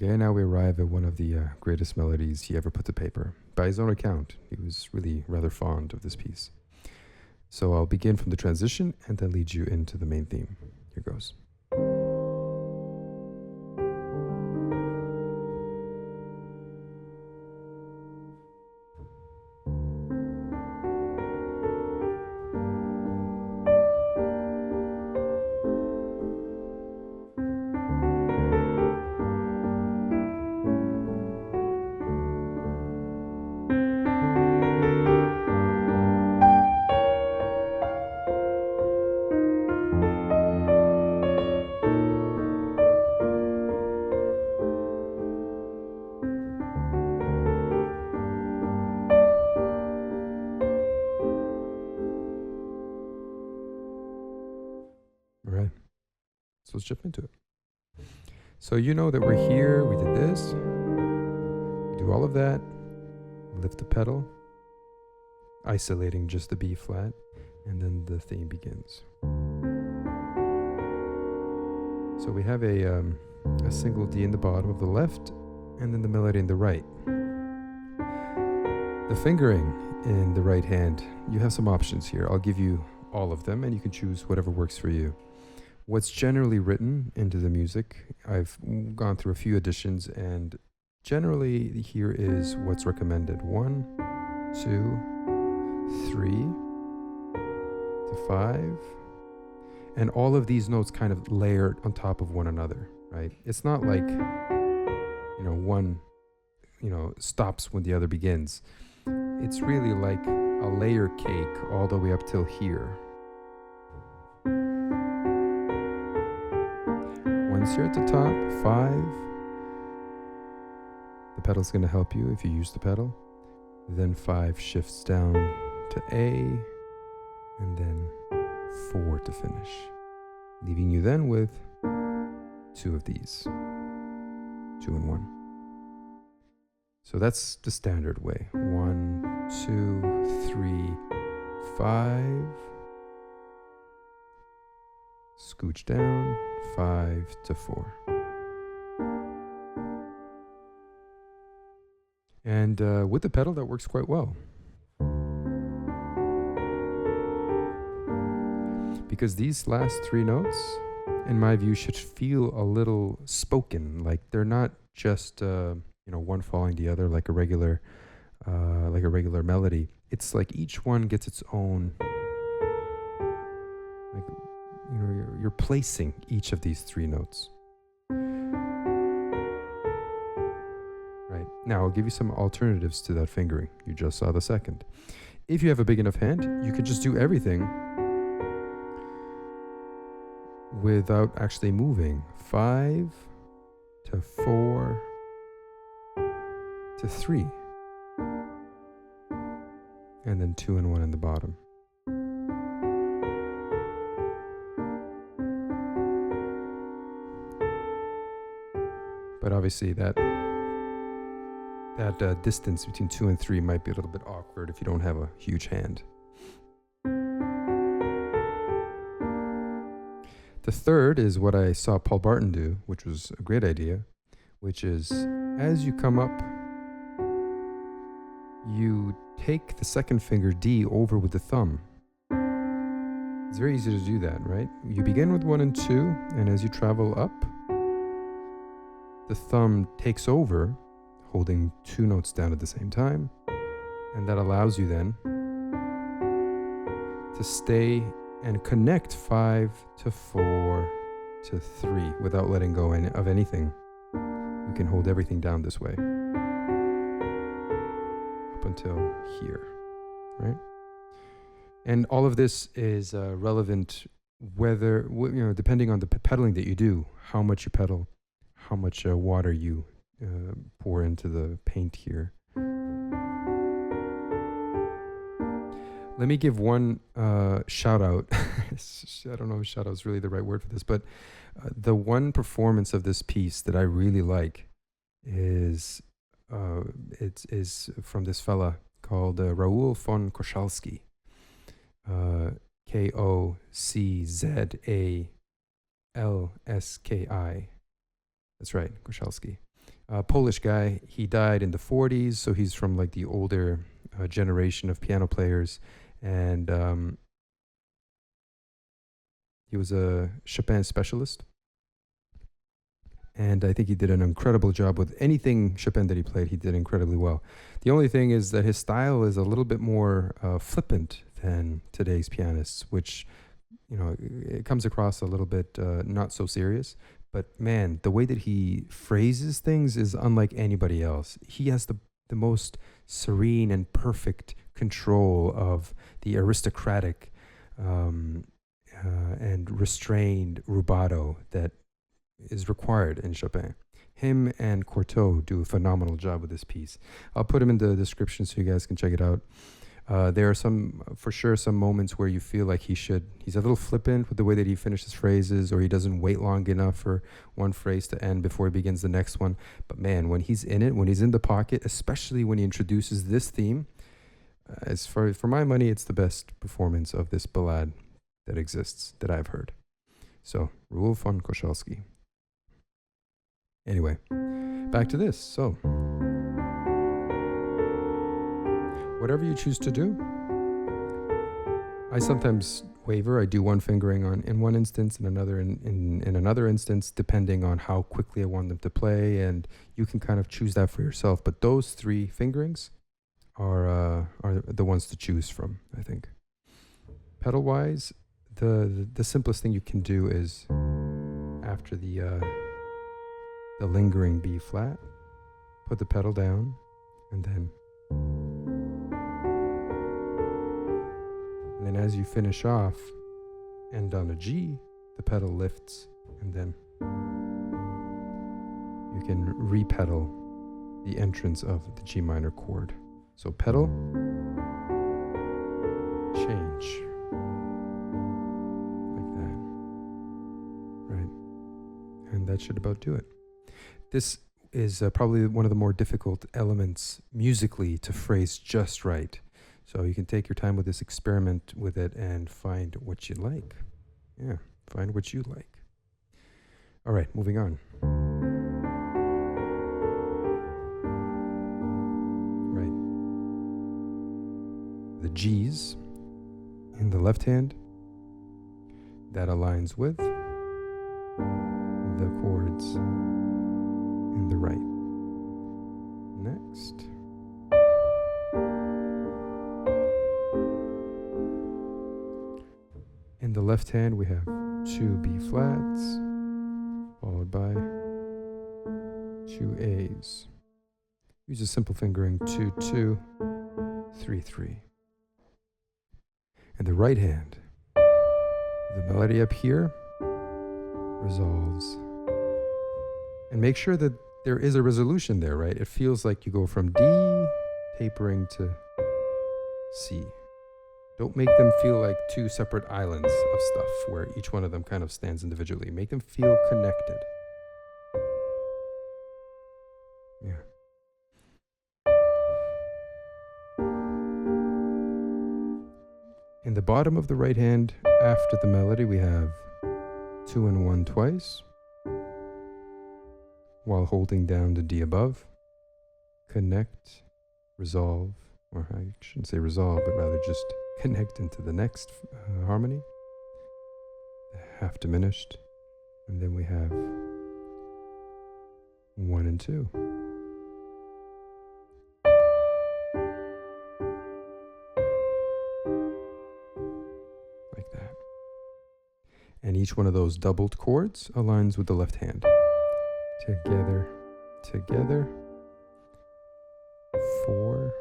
Okay, now we arrive at one of the greatest melodies he ever put to paper. By his own account, he was really rather fond of this piece. So I'll begin from the transition and then lead you into the main theme. Here goes. All right, so let's jump into it. So you know that we're here, we did this, we do all of that, lift the pedal, isolating just the B flat, and then the theme begins. So we have a single D in the bottom of the left, and then the melody in the right. The fingering in the right hand, you have some options here. I'll give you all of them, and you can choose whatever works for you. What's generally written into the music, I've gone through a few editions, and generally here is what's recommended. 1, 2, 3 to 5. And all of these notes kind of layered on top of one another, right? It's not like, one, stops when the other begins. It's really like a layer cake all the way up till here. Once you're at the top, 5. The pedal's going to help you if you use the pedal. Then 5 shifts down to A, and then 4 to finish, leaving you then with 2 of these, 2 and 1. So that's the standard way. 1, 2, 3, 5. Scooch down, 5 to 4. And with the pedal, that works quite well. Because these last 3 notes, in my view, should feel a little spoken. Like they're not just one following the other like a regular melody. It's like each one gets its own. Like you're placing each of these 3 notes. Right now, I'll give you some alternatives to that fingering. You just saw the second. If you have a big enough hand, you could just do everything without actually moving. 5 to 4 to 3, and then 2 and 1 in the bottom. But obviously that distance between 2 and 3 might be a little bit awkward if you don't have a huge hand. The third is what I saw Paul Barton do, which was a great idea, which is as you come up, you take the second finger D over with the thumb. It's very easy to do that, right? You begin with 1 and 2, and as you travel up, the thumb takes over, holding 2 notes down at the same time, and that allows you then to stay and connect 5 to 4 to 3 without letting go of anything. You can hold everything down this way up until here, right? And all of this is relevant whether, depending on the pedaling that you do, how much you pedal, how much water you pour into the paint here. Let me give one shout out. I don't know if shout out is really the right word for this, but the one performance of this piece that I really like is from this fella called Raoul von Koszalski. Koczalski. That's right, Koszalski. Polish guy. He died in the 40s, so he's from like the older generation of piano players. And he was a Chopin specialist. And I think he did an incredible job with anything Chopin that he played. He did incredibly well. The only thing is that his style is a little bit more flippant than today's pianists, which, you know, it comes across a little bit not so serious. But man, the way that he phrases things is unlike anybody else. He has the most serene and perfect control of the aristocratic and restrained rubato that is required in Chopin. Him and Cortot do a phenomenal job with this piece. I'll put him in the description so you guys can check it out. There are some moments where you feel like he's a little flippant with the way that he finishes phrases, or he doesn't wait long enough for one phrase to end before he begins the next one. But man, when he's in it, when he's in the pocket, especially when he introduces this theme, for my money, it's the best performance of this ballade that exists that I've heard. So, Roel von Koszalski. Anyway, back to this. So, whatever you choose to do, I sometimes waver. I do one fingering in one instance and another in another instance, depending on how quickly I want them to play, and you can kind of choose that for yourself. But those three fingerings are the ones to choose from, I think. Pedal-wise, the simplest thing you can do is after the lingering B flat, put the pedal down, and then as you finish off, end on a G, the pedal lifts, and then you can re-pedal the entrance of the G minor chord. So pedal, change, like that, right? And that should about do it. This is probably one of the more difficult elements musically to phrase just right. So you can take your time with this, experiment with it, and find what you like. Yeah, find what you like. All right, moving on. Right. The G's in the left hand, that aligns with the chords in the right. Next. In the left hand, we have 2 B flats, followed by 2 A's. Use a simple fingering 2, 2, 3, 3. In the right hand, the melody up here resolves. And make sure that there is a resolution there, right? It feels like you go from D tapering to C. Don't make them feel like two separate islands of stuff where each one of them kind of stands individually. Make them feel connected. Yeah. In the bottom of the right hand, after the melody, we have 2 and 1 twice, while holding down the D above. Connect, resolve, or I shouldn't say resolve, but rather just connect into the next harmony, half diminished, and then we have 1 and 2. Like that. And each one of those doubled chords aligns with the left hand. Together, together, 4.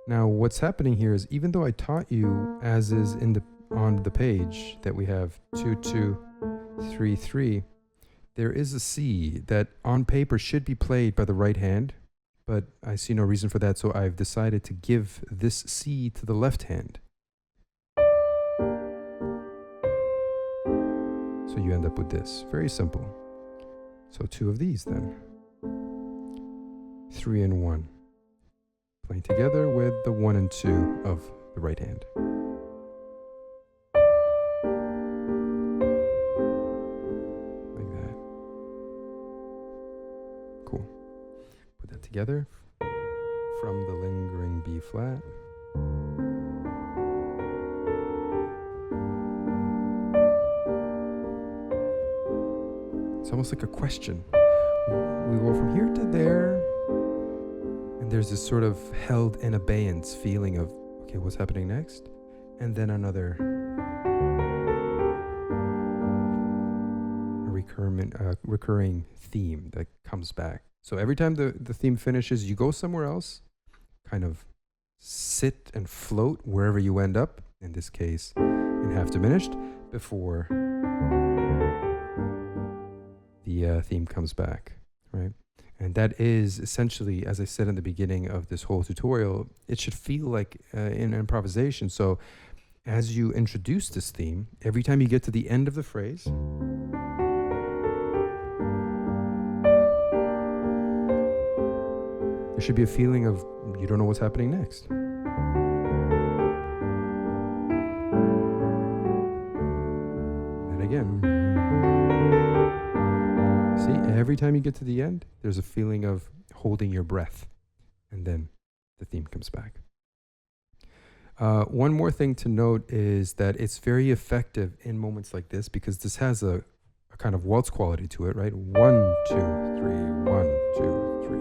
Now, what's happening here is, even though I taught you, as is on the page, that we have 2, 2, 3, 3, there is a C that on paper should be played by the right hand, but I see no reason for that, so I've decided to give this C to the left hand. So you end up with this. Very simple. So 2 of these then. 3 and 1. Playing together with the 1 and 2 of the right hand. Like that. together from the lingering B flat. It's almost like a question. We go from here to there, and there's this sort of held in abeyance feeling of, okay, what's happening next? And then another recurring theme that comes back. So every time the theme finishes, you go somewhere else, kind of sit and float wherever you end up, in this case, in half diminished, before the theme comes back, right? And that is essentially, as I said in the beginning of this whole tutorial, it should feel like an improvisation. So as you introduce this theme, every time you get to the end of the phrase, there should be a feeling of you don't know what's happening next. And again, see, every time you get to the end, there's a feeling of holding your breath, and then the theme comes back. One more thing to note is that it's very effective in moments like this because this has a kind of waltz quality to it, right? 1, 2, 3, 1, 2, 3.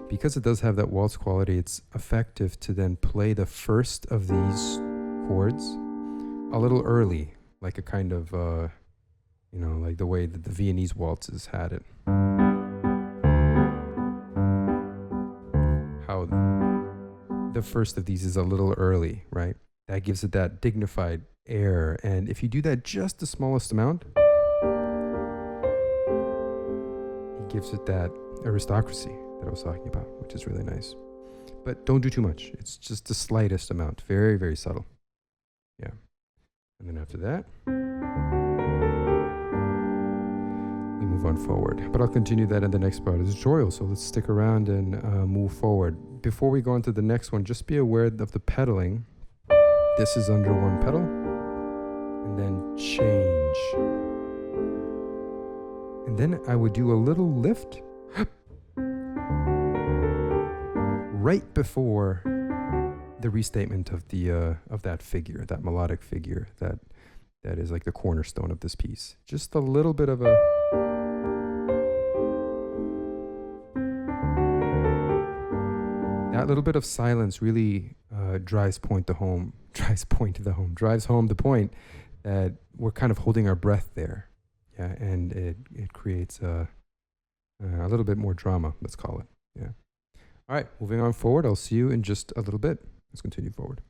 Because it does have that waltz quality, it's effective to then play the first of these chords a little early, like a kind of, like the way that the Viennese waltzes had it. How the first of these is a little early, right? That gives it that dignified air. And if you do that just the smallest amount, it gives it that aristocracy that I was talking about, which is really nice. But don't do too much. It's just the slightest amount. Very, very subtle. Yeah. And then after that, we move on forward. But I'll continue that in the next part of the tutorial. So let's stick around and move forward. Before we go on to the next one, just be aware of the pedaling. This is under one pedal. And then change. And then I would do a little lift right before the restatement of the of that figure, that melodic figure that is like the cornerstone of this piece. Just a little bit of a that little bit of silence really drives home the point that we're kind of holding our breath there, yeah, and it creates a little bit more drama, let's call it, yeah. All right, moving on forward. I'll see you in just a little bit. Let's continue forward.